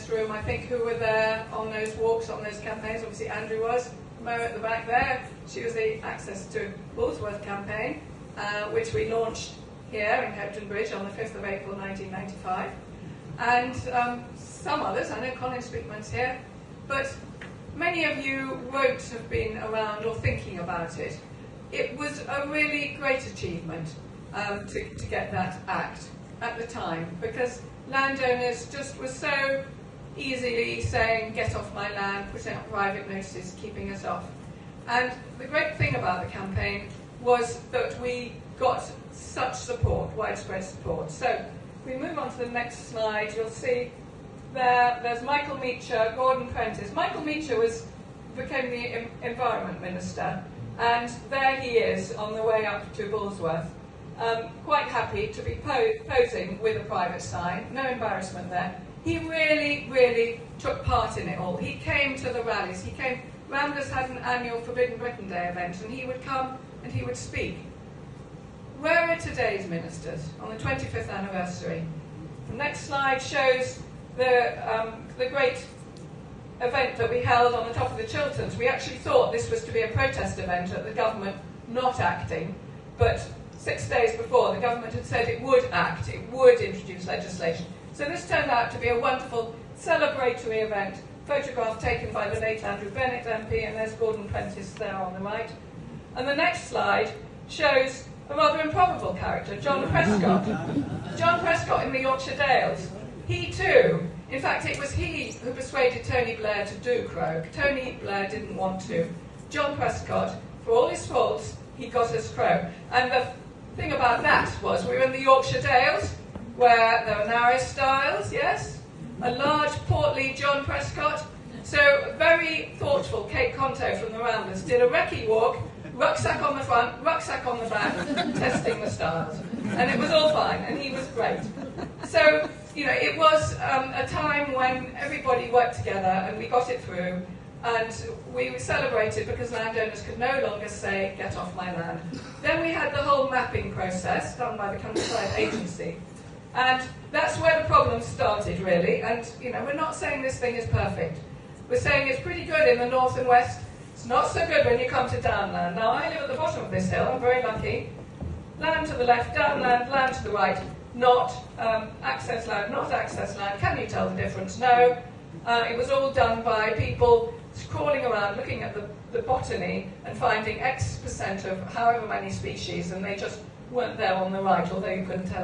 this room, I think, who were there on those walks, on those campaigns. Obviously Andrew was, Mo at the back there. She was the Access to Bullsworth campaign, which we launched here in Hebden Bridge on the 5th of April 1995. And some others, I know Colin Speakman's here, but many of you won't have been around or thinking about it. It was a really great achievement to get that act at the time, because landowners just were so easily saying, get off my land, putting out private notices, keeping us off. And the great thing about the campaign was that we got such support, widespread support. So if we move on to the next slide, you'll see there's Michael Meacher, Gordon Prentice. Michael Meacher became the Environment Minister, and there he is on the way up to Bullsworth. Quite happy to be posing with a private sign, no embarrassment there. He really, really took part in it all. He came to the rallies. Ramblers had an annual Forbidden Britain Day event, and he would come and he would speak. Where are today's ministers on the 25th anniversary? The next slide shows the great event that we held on the top of the Chilterns. We actually thought this was to be a protest event at the government not acting, but 6 days before the government had said it would act, it would introduce legislation. So this turned out to be a wonderful celebratory event, photograph taken by the late Andrew Bennett MP, and there's Gordon Prentice there on the right. And the next slide shows a rather improbable character, John Prescott. John Prescott in the Yorkshire Dales. He too, in fact it was he who persuaded Tony Blair to do Croke. Tony Blair didn't want to. John Prescott, for all his faults, he got us Croke. And the thing about that was we were in the Yorkshire Dales, where there were narrow stiles, yes, a large portly John Prescott. So very thoughtful Kate Conto from the Ramblers did a recce walk, rucksack on the front, rucksack on the back, testing the styles. And it was all fine, and he was great. So, it was a time when everybody worked together and we got it through, and we celebrated because landowners could no longer say, get off my land. Then we had the whole mapping process done by the Countryside Agency. And that's where the problem started, really. And, we're not saying this thing is perfect. We're saying it's pretty good in the north and west. It's not so good when you come to downland. Now, I live at the bottom of this hill. I'm very lucky. Land to the left, downland, land to the right. Not access land, not access land. Can you tell the difference? No. It was all done by people crawling around, looking at the botany and finding X% of however many species, and they just weren't there on the right, although you couldn't tell it.